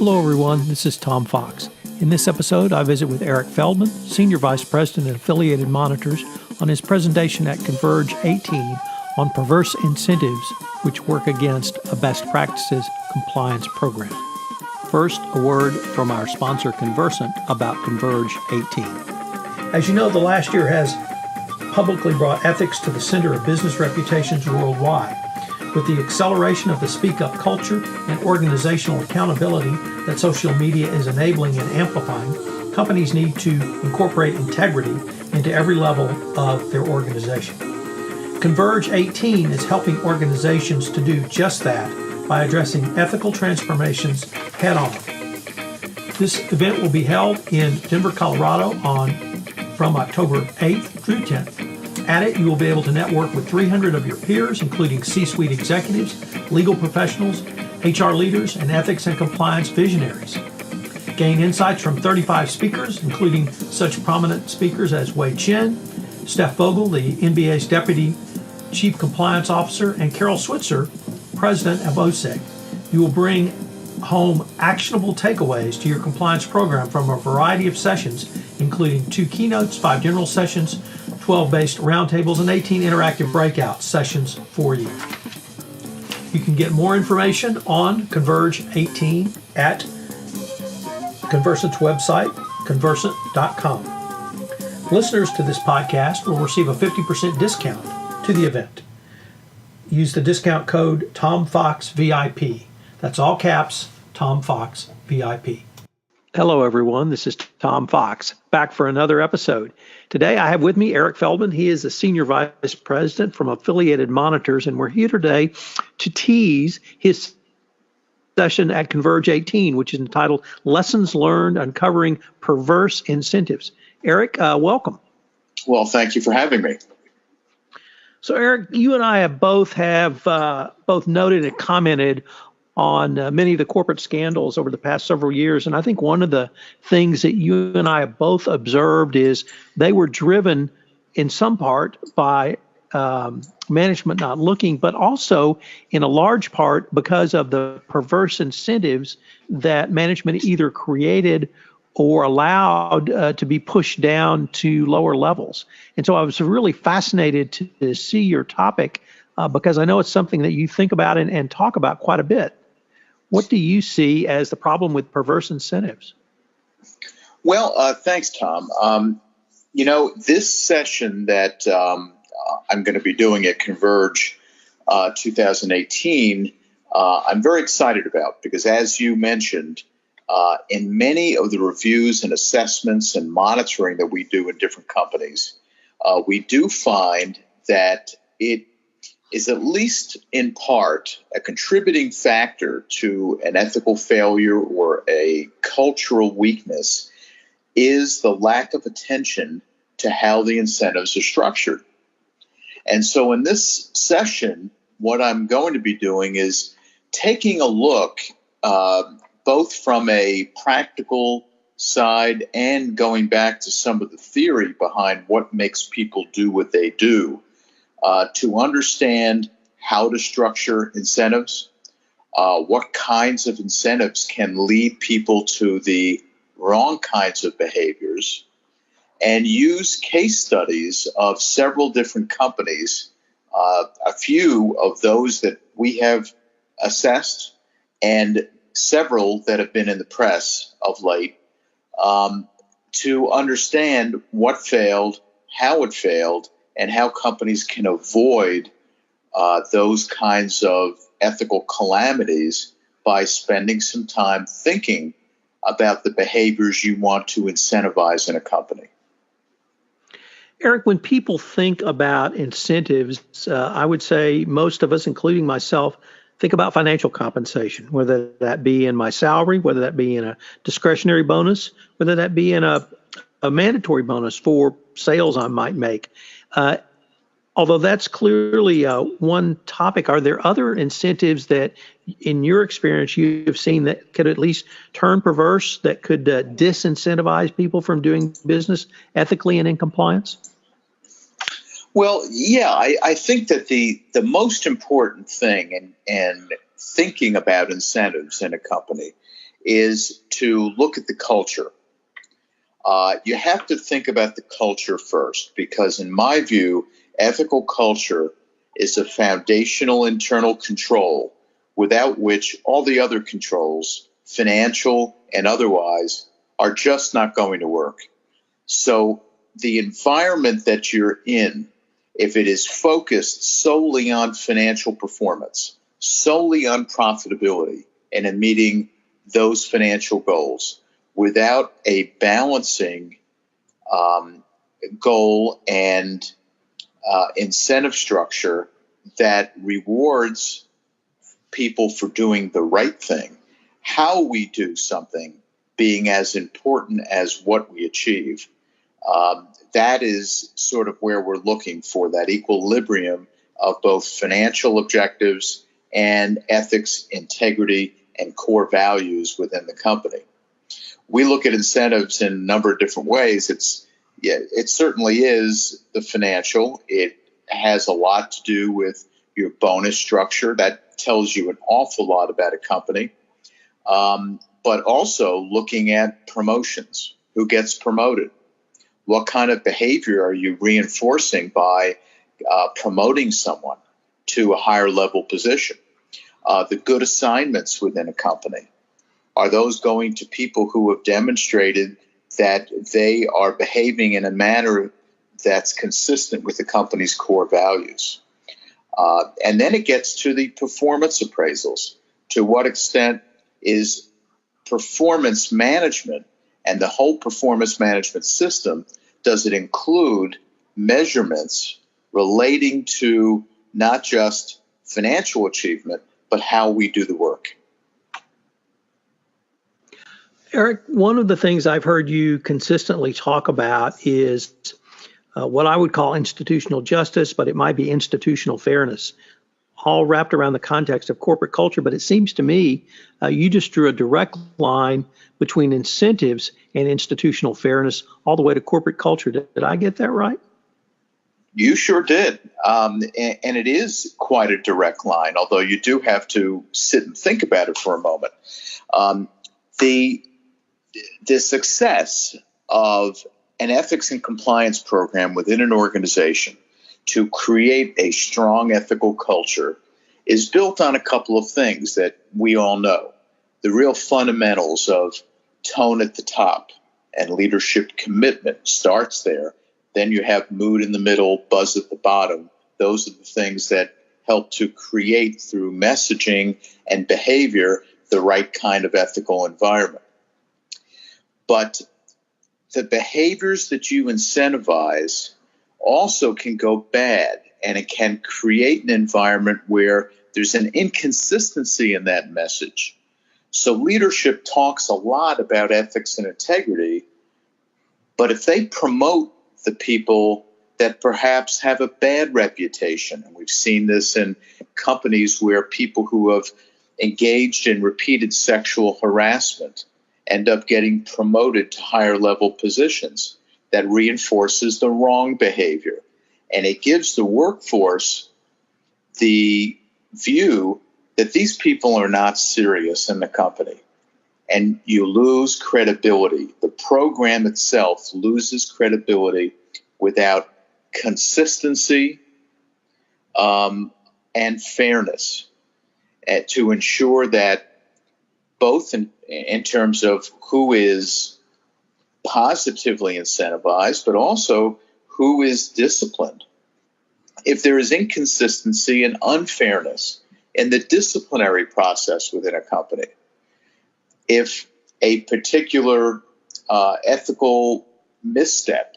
Hello, everyone. This is Tom Fox. In this episode, I visit with Eric Feldman, Senior Vice President at Affiliated Monitors, on his presentation at CONVERGE18 on perverse incentives which work against a best practices compliance program. First, a word from our sponsor, Conversant, about CONVERGE18. As you know, the last year has publicly brought ethics to the center of business reputations worldwide. With the acceleration of the speak-up culture and organizational accountability that social media is enabling and amplifying, companies need to incorporate integrity into every level of their organization. CONVERGE18 is helping organizations to do just that by addressing ethical transformations head-on. This event will be held in Denver, Colorado from October 8th through 10th. At it, you will be able to network with 300 of your peers, including C-suite executives, legal professionals, HR leaders, and ethics and compliance visionaries. Gain insights from 35 speakers, including such prominent speakers as Wei Chen, Steph Vogel, the NBA's Deputy Chief Compliance Officer, and Carol Switzer, President of OSEG. You will bring home actionable takeaways to your compliance program from a variety of sessions, including 2 keynotes, 5 general sessions, 12 based roundtables, and 18 interactive breakout sessions for you. You can get more information on CONVERGE18 at Conversant's website, conversant.com. Listeners to this podcast will receive a 50% discount to the event. Use the discount code TOMFOXVIP. That's all caps, TOMFOXVIP. Hello, everyone. This is Tom Fox, back for another episode. Today, I have with me Eric Feldman. He is the Senior Vice President from Affiliated Monitors, and we're here today to tease his session at CONVERGE18, which is entitled Lessons Learned Uncovering Perverse Incentives. Eric, welcome. Well, thank you for having me. So, Eric, you and I have both noted and commented on many of the corporate scandals over the past several years. And I think one of the things that you and I have both observed is they were driven in some part by management not looking, but also in a large part because of the perverse incentives that management either created or allowed to be pushed down to lower levels. And so I was really fascinated to see your topic because I know it's something that you think about and talk about quite a bit. What do you see as the problem with perverse incentives? Well, thanks, Tom. This session that I'm going to be doing at Converge 2018, I'm very excited about because, as you mentioned, in many of the reviews and assessments and monitoring that we do in different companies, we do find that it is at least in part a contributing factor to an ethical failure or a cultural weakness is the lack of attention to how the incentives are structured. And so in this session, what I'm going to be doing is taking a look both from a practical side and going back to some of the theory behind what makes people do what they do. To understand how to structure incentives, what kinds of incentives can lead people to the wrong kinds of behaviors, and use case studies of several different companies, a few of those that we have assessed and several that have been in the press of late, to understand what failed, how it failed, and how companies can avoid those kinds of ethical calamities by spending some time thinking about the behaviors you want to incentivize in a company. Eric, when people think about incentives, I would say most of us, including myself, think about financial compensation, whether that be in my salary, whether that be in a discretionary bonus, whether that be in a mandatory bonus for sales I might make. Although that's clearly one topic, are there other incentives that, in your experience, you've seen that could at least turn perverse, that could disincentivize people from doing business ethically and in compliance? Well, yeah, I think that the most important thing in thinking about incentives in a company is to look at the culture. You have to think about the culture first, because in my view, ethical culture is a foundational internal control without which all the other controls, financial and otherwise, are just not going to work. So the environment that you're in, if it is focused solely on financial performance, solely on profitability, and in meeting those financial goals, without a balancing goal and incentive structure that rewards people for doing the right thing, how we do something being as important as what we achieve, that is sort of where we're looking for that equilibrium of both financial objectives and ethics, integrity, and core values within the company. We look at incentives in a number of different ways. It certainly is the financial. It has a lot to do with your bonus structure. That tells you an awful lot about a company. But also looking at promotions. Who gets promoted? What kind of behavior are you reinforcing by promoting someone to a higher level position? The good assignments within a company. Are those going to people who have demonstrated that they are behaving in a manner that's consistent with the company's core values? And then it gets to the performance appraisals. To what extent is performance management and the whole performance management system, does it include measurements relating to not just financial achievement, but how we do the work? Eric, one of the things I've heard you consistently talk about is what I would call institutional justice, but it might be institutional fairness, all wrapped around the context of corporate culture. But it seems to me you just drew a direct line between incentives and institutional fairness all the way to corporate culture. Did I get that right? You sure did. And it is quite a direct line, although you do have to sit and think about it for a moment. The success of an ethics and compliance program within an organization to create a strong ethical culture is built on a couple of things that we all know. The real fundamentals of tone at the top and leadership commitment starts there. Then you have mood in the middle, buzz at the bottom. Those are the things that help to create through messaging and behavior the right kind of ethical environment. But the behaviors that you incentivize also can go bad, and it can create an environment where there's an inconsistency in that message. So leadership talks a lot about ethics and integrity, but if they promote the people that perhaps have a bad reputation, and we've seen this in companies where people who have engaged in repeated sexual harassment end up getting promoted to higher level positions, that reinforces the wrong behavior. And it gives the workforce the view that these people are not serious in the company. And you lose credibility. The program itself loses credibility without consistency and fairness to ensure that both in terms of who is positively incentivized, but also who is disciplined. If there is inconsistency and unfairness in the disciplinary process within a company, if a particular ethical misstep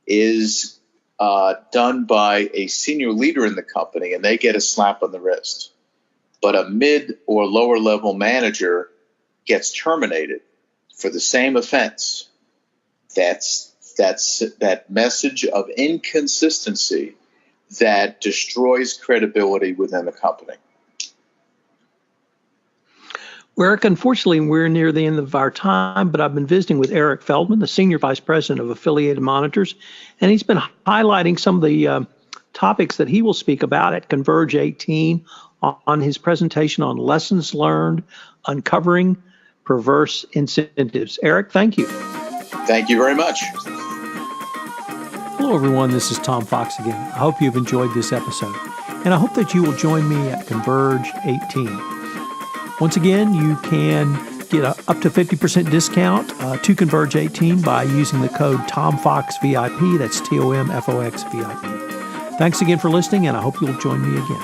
is done by a senior leader in the company and they get a slap on the wrist, but a mid or lower level manager gets terminated for the same offense, that's that message of inconsistency that destroys credibility within the company. Well, Eric, unfortunately, we're near the end of our time, but I've been visiting with Eric Feldman, the Senior Vice President of Affiliated Monitors, and he's been highlighting some of the topics that he will speak about at CONVERGE 18 on his presentation on lessons learned, uncovering Perverse Incentives. Eric, thank you. Thank you very much. Hello, everyone. This is Tom Fox again. I hope you've enjoyed this episode, and I hope that you will join me at Converge 18. Once again, you can get up to 50% discount to Converge 18 by using the code TOMFOXVIP. That's TOMFOX VIP. Thanks again for listening, and I hope you'll join me again.